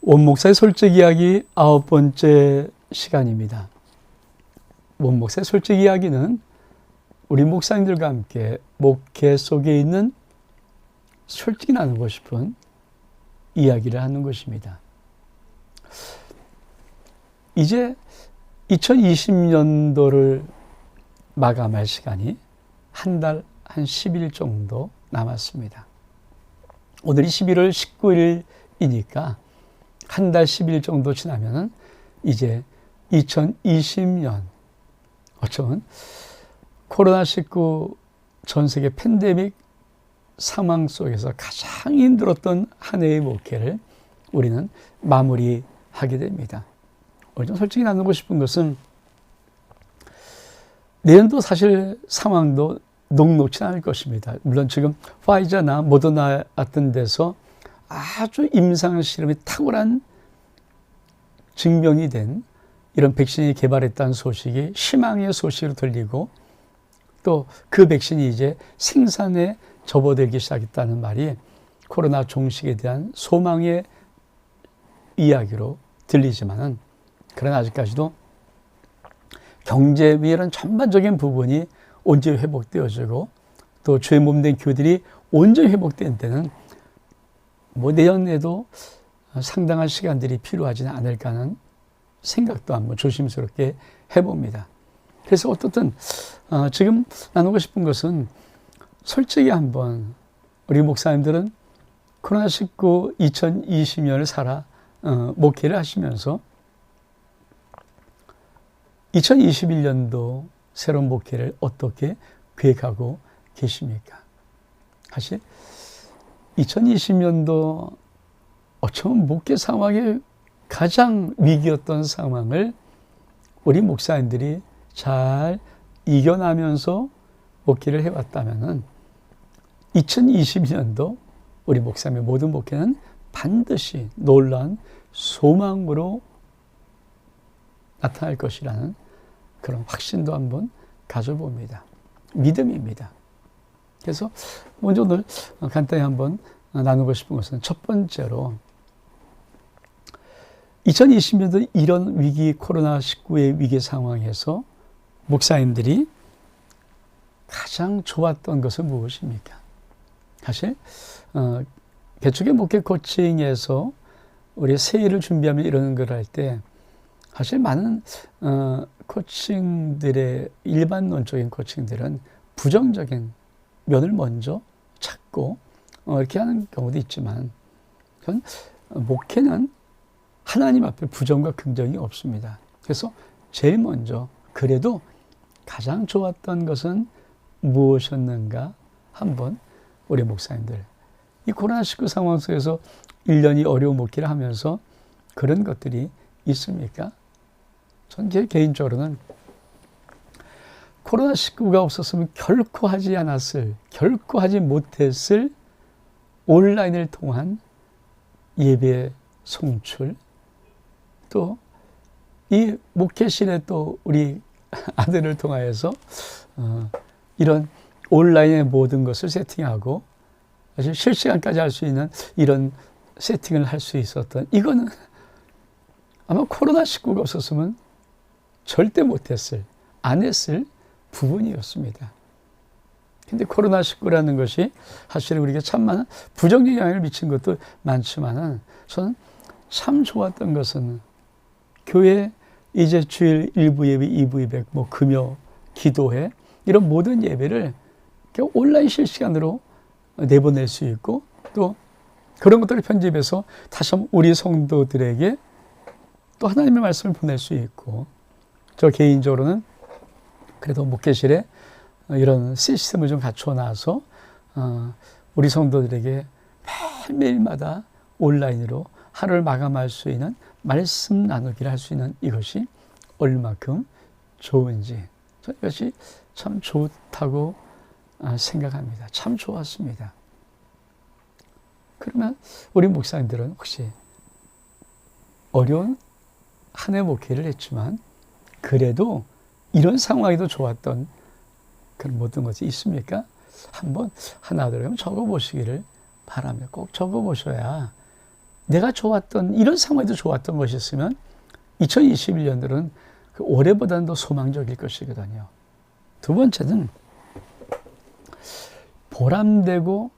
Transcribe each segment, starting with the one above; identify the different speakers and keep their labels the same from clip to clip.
Speaker 1: 원목사의 솔직 이야기 9번째 시간입니다. 원목사의 솔직 이야기는 우리 목사님들과 함께 목회 속에 있는 솔직히 나누고 싶은 이야기를 하는 것입니다. 이제 2020년도를 마감할 시간이 한 10일 정도 남았습니다. 오늘이 11월 19일이니까 한 달 10일 정도 지나면 이제 2020년 어쩌면 코로나19 전 세계 팬데믹 상황 속에서 가장 힘들었던 한 해의 목회를 우리는 마무리하게 됩니다. 오늘 좀 솔직히 나누고 싶은 것은 내년도 사실 상황도 녹록치 않을 것입니다. 물론 지금 화이자나 모더나 같은 데서 아주 임상 실험이 탁월한 증명이 된 이런 백신이 개발했다는 소식이 희망의 소식으로 들리고 또 그 백신이 이제 생산에 접어들기 시작했다는 말이 코로나 종식에 대한 소망의 이야기로 들리지만은 그러나 아직까지도 경제 이런 전반적인 부분이 온전히 회복되어지고 또 주의 몸된 교들이 온전히 회복된 때는 내년에도 상당한 시간들이 필요하지는 않을까 하는 생각도 한번 조심스럽게 해봅니다. 그래서 어떻든 지금 나누고 싶은 것은 솔직히 한번 우리 목사님들은 코로나19 2020년을 목회를 하시면서 2021년도 새로운 목회를 어떻게 계획하고 계십니까? 사실 2020년도 어쩌면 목회 상황이 가장 위기였던 상황을 우리 목사님들이 잘 이겨나면서 목회를 해왔다면 2020년도 우리 목사님의 모든 목회는 반드시 놀라운 소망으로 나타날 것이라는 그런 확신도 한번 가져봅니다. 믿음입니다. 그래서 먼저 오늘 간단히 한번 나누고 싶은 것은 첫 번째로 2020년도 이런 위기 코로나19의 위기 상황에서 목사님들이 가장 좋았던 것은 무엇입니까? 사실 개척의 목회 코칭에서 우리 새해를 준비하며 이런 걸 할 때 사실 많은 코칭들의 일반론적인 코칭들은 부정적인 면을 먼저 찾고 이렇게 하는 경우도 있지만 전 목회는 하나님 앞에 부정과 긍정이 없습니다. 그래서 제일 먼저 그래도 가장 좋았던 것은 무엇이었는가 한번 우리 목사님들 이 코로나19 상황 속에서 1년이 어려운 목회를 하면서 그런 것들이 있습니까? 전 개인적으로는 코로나19가 없었으면 결코 하지 못했을 온라인을 통한 예배 송출, 또 이 목회실에 또 우리 아들을 통하여서 이런 온라인의 모든 것을 세팅하고 사실 실시간까지 할 수 있는 이런 세팅을 할 수 있었던 이거는 아마 코로나19가 없었으면 절대 안 했을 부분이었습니다. 근데 코로나19라는 것이 사실 우리가 참 많은 부정적인 영향을 미친 것도 많지만은 저는 참 좋았던 것은 교회 이제 주일 1부 예배, 2부 예배, 금요 기도회 이런 모든 예배를 온라인 실시간으로 내보낼 수 있고 또 그런 것들을 편집해서 다시 한번 우리 성도들에게 또 하나님의 말씀을 보낼 수 있고 저 개인적으로는 그래도 목회실에 이런 시스템을 좀 갖춰 놔서 우리 성도들에게 매일마다 온라인으로 하루를 마감할 수 있는 말씀 나누기를 할 수 있는 이것이 얼마큼 좋은지 저는 이것이 참 좋다고 생각합니다. 참 좋았습니다. 그러면 우리 목사님들은 혹시 어려운 한 해 목회를 했지만 그래도 이런 상황에도 좋았던 그런 모든 것이 있습니까? 한번 하나 둘 적어보시기를 바랍니다. 꼭 적어보셔야 내가 좋았던 이런 상황에도 좋았던 것이 있으면 2021년들은 그 올해보다는 더 소망적일 것이거든요. 두 번째는 보람되고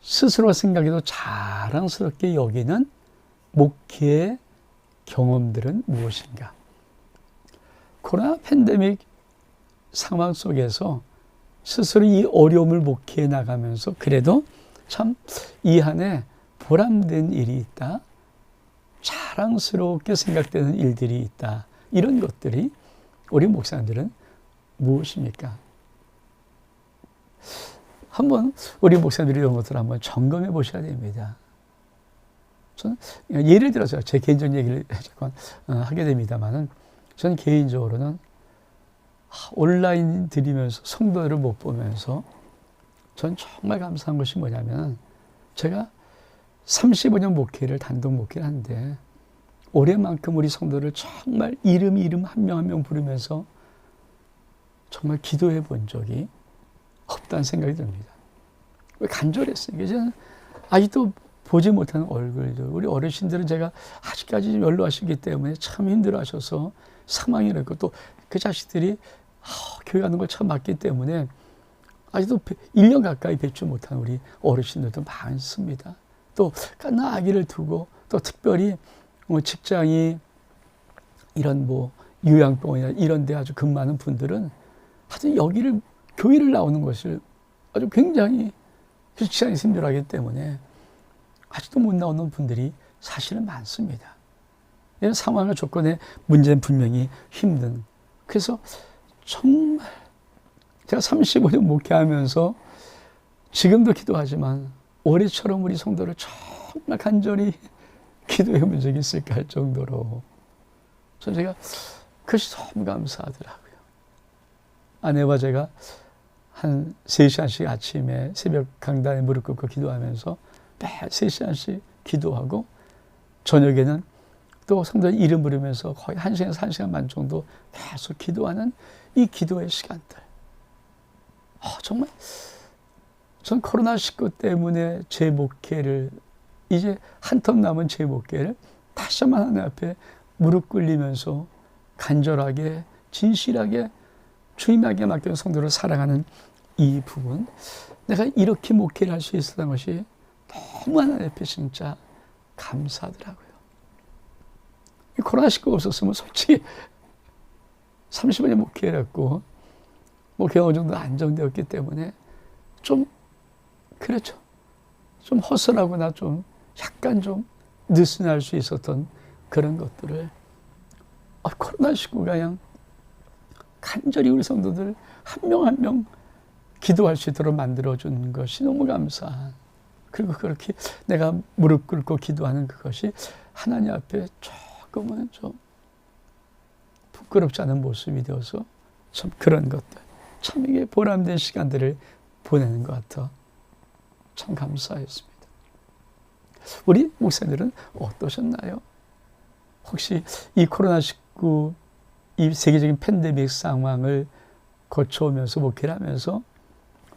Speaker 1: 스스로 생각해도 자랑스럽게 여기는 목회의 경험들은 무엇인가? 코로나 팬데믹 상황 속에서 스스로 이 어려움을 목회해 나가면서 그래도 참 이 한해 보람된 일이 있다. 자랑스럽게 생각되는 일들이 있다. 이런 것들이 우리 목사님들은 무엇입니까? 한번 우리 목사님들이 이런 것들을 한번 점검해 보셔야 됩니다. 저는 예를 들어서 제 개인적인 얘기를 잠깐 하게 됩니다만은 저는 개인적으로는 온라인 드리면서 성도들을 못 보면서 전 정말 감사한 것이 뭐냐면 제가 35년 목회를 단독 목회를 하는데 올해만큼 우리 성도를 정말 이름 한 명 한 명 부르면서 정말 기도해 본 적이 없다는 생각이 듭니다. 왜 간절했어요. 저는 아직도 보지 못하는 얼굴들, 우리 어르신들은 제가 아직까지 연로하시기 때문에 참 힘들어하셔서 사망이라고 또 그 자식들이 교회 가는 걸 처음 봤기 때문에 아직도 1년 가까이 뵙지 못한 우리 어르신들도 많습니다. 또 깐난 아기를 두고 또 특별히 직장이 이런 요양병원이나 이런 데 아주 근무하는 분들은 하여튼 여기를 교회를 나오는 것을 아주 굉장히 직장이 힘들어하기 때문에 아직도 못 나오는 분들이 사실은 많습니다. 이런 상황과 조건의 문제는 분명히 힘든. 그래서 정말 제가 35년 목회하면서 지금도 기도하지만 올해처럼 우리 성도를 정말 간절히 기도해 본 적이 있을까 할 정도로 제가 그것이 너무 감사하더라고요. 아내와 제가 한 3시간씩 아침에 새벽 강단에 무릎 꿇고 기도하면서 매 3시간씩 기도하고 저녁에는 또 성도 이름 부르면서 거의 1시간에서 1시간 반 정도 계속 기도하는 이 기도의 시간들. 정말 전 코로나19 때문에 제 목회를 이제 한 텀 남은 제 목회를 다시 한번 하나님 앞에 무릎 꿇리면서 간절하게 진실하게 주님에게 맡긴 성도를 사랑하는 이 부분, 내가 이렇게 목회를 할 수 있었던 것이 너무 하나님 앞에 진짜 감사하더라고요. 이 코로나19가 없었으면 솔직히 30년 목회를 했고 목회가 어느 정도 안정되었기 때문에 좀 그렇죠. 좀 허술하거나 좀 약간 좀 느슨할 수 있었던 그런 것들을 코로나19가 그냥 간절히 우리 성도들 한 명 한 명 기도할 수 있도록 만들어준 것이 너무 감사한. 그리고 그렇게 내가 무릎 꿇고 기도하는 그것이 하나님 앞에 조금은 좀 부끄럽지 않은 모습이 되어서 참 그런 것들, 참 이게 보람된 시간들을 보내는 것 같아 참 감사했습니다. 우리 목사님들은 어떠셨나요? 혹시 이 코로나19 이 세계적인 팬데믹 상황을 거쳐오면서 목회를 하면서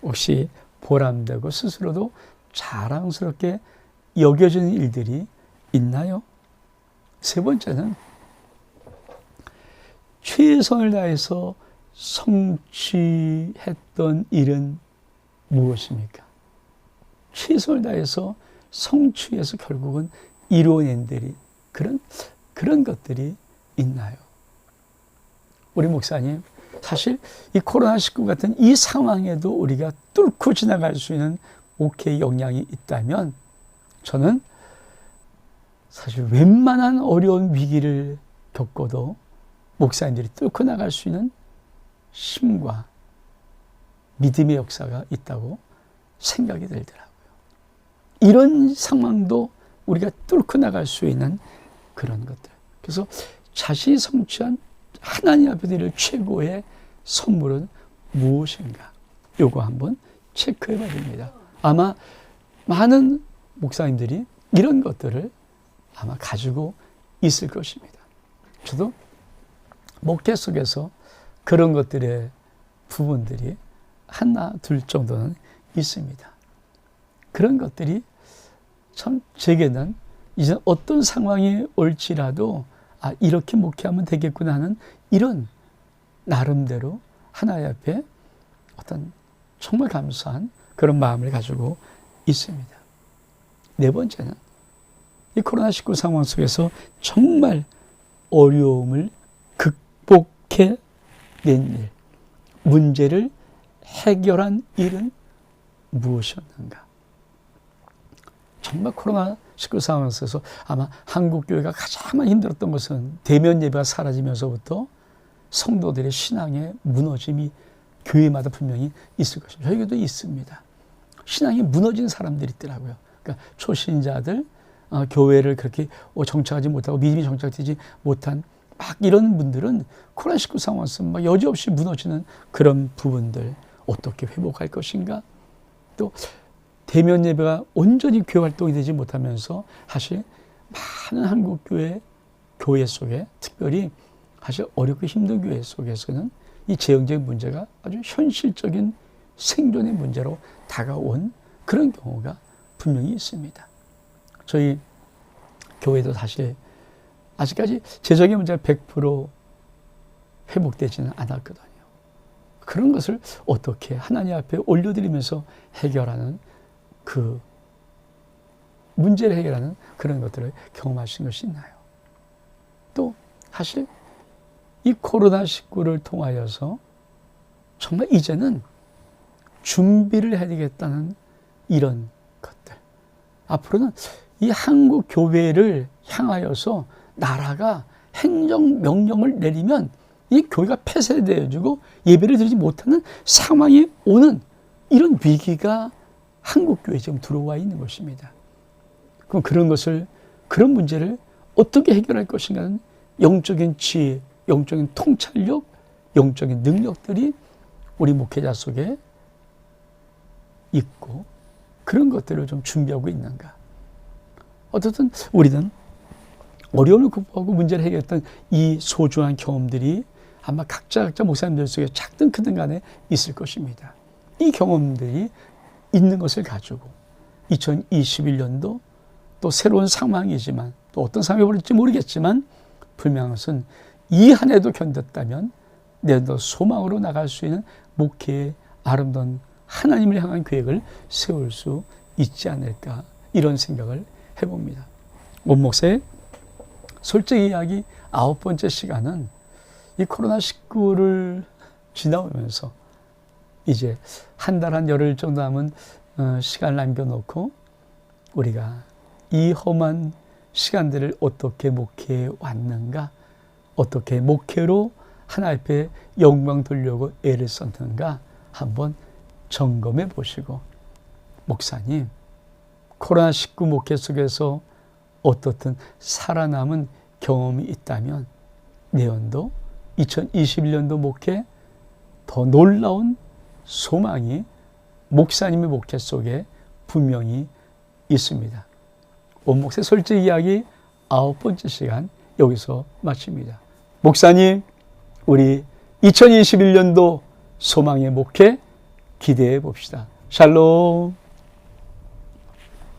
Speaker 1: 혹시 보람되고 스스로도 자랑스럽게 여겨지는 일들이 있나요? 세 번째는 최선을 다해서 성취했던 일은 무엇입니까? 최선을 다해서 성취해서 결국은 이루어낸 일이 그런 것들이 있나요? 우리 목사님, 사실 이 코로나19 같은 이 상황에도 우리가 뚫고 지나갈 수 있는 목회의 역량이 있다면 저는 사실 웬만한 어려운 위기를 겪어도 목사님들이 뚫고 나갈 수 있는 힘과 믿음의 역사가 있다고 생각이 들더라고요. 이런 상황도 우리가 뚫고 나갈 수 있는 그런 것들. 그래서 자신이 성취한 하나님 앞에 드릴 최고의 선물은 무엇인가? 요거 한번 체크해 봐야 됩니다. 아마 많은 목사님들이 이런 것들을 아마 가지고 있을 것입니다. 저도 목회 속에서 그런 것들의 부분들이 하나, 둘 정도는 있습니다. 그런 것들이 참 제게는 이제 어떤 상황이 올지라도 이렇게 목회하면 되겠구나 하는 이런 나름대로 하나님 앞에 어떤 정말 감사한 그런 마음을 가지고 있습니다. 네 번째는 이 코로나19 상황 속에서 정말 어려움을 극복해낸 일, 문제를 해결한 일은 무엇이었는가? 정말 코로나19 상황 속에서 아마 한국교회가 가장 힘들었던 것은 대면 예배가 사라지면서부터 성도들의 신앙의 무너짐이 교회마다 분명히 있을 것입니다. 저희에게도 있습니다. 신앙이 무너진 사람들이 있더라고요. 그러니까 초신자들, 교회를 그렇게 정착하지 못하고 믿음이 정착되지 못한 막 이런 분들은 코로나19 상황에서 막 여지없이 무너지는 그런 부분들 어떻게 회복할 것인가? 또 대면 예배가 온전히 교회 활동이 되지 못하면서 사실 많은 한국 교회 속에 특별히 사실 어렵고 힘든 교회 속에서는 이 재정적인 문제가 아주 현실적인 생존의 문제로 다가온 그런 경우가 분명히 있습니다. 저희 교회도 사실 아직까지 재정의 문제가 100% 회복되지는 않았거든요. 그런 것을 어떻게 하나님 앞에 올려드리면서 해결하는 그 문제를 해결하는 그런 것들을 경험하신 것이 있나요? 또 사실 이 코로나19를 통하여서 정말 이제는 준비를 해야 되겠다는 이런 것들. 앞으로는 이 한국 교회를 향하여서 나라가 행정명령을 내리면 이 교회가 폐쇄되어지고 예배를 드리지 못하는 상황이 오는 이런 위기가 한국 교회에 지금 들어와 있는 것입니다. 그럼 그런 문제를 어떻게 해결할 것인가는 영적인 지혜, 영적인 통찰력, 영적인 능력들이 우리 목회자 속에 있고 그런 것들을 좀 준비하고 있는가. 어쨌든 우리는 어려움을 극복하고 문제를 해결했던 이 소중한 경험들이 아마 각자 목사님들 속에 작든 크든 간에 있을 것입니다. 이 경험들이 있는 것을 가지고 2021년도 또 새로운 상황이지만 또 어떤 상황이 올지 모르겠지만 분명한 것은 이 한 해도 견뎠다면 내년도 소망으로 나갈 수 있는 목회의 아름다운 하나님을 향한 계획을 세울 수 있지 않을까 이런 생각을 해봅니다. 원목사의 솔직히 이야기 9번째 시간은 이 코로나19를 지나오면서 이제 한 달 한 열흘 정도 남은 시간을 남겨놓고 우리가 이 험한 시간들을 어떻게 목회해 왔는가, 어떻게 목회로 하나님 앞에 영광 돌려고 애를 썼는가 한번 점검해 보시고, 목사님 코로나19 목회 속에서 어떻든 살아남은 경험이 있다면 내년도 2021년도 목회 더 놀라운 소망이 목사님의 목회 속에 분명히 있습니다. 원목사의 솔직 이야기 9번째 시간 여기서 마칩니다. 목사님, 우리 2021년도 소망의 목회 기대해 봅시다. 샬롬.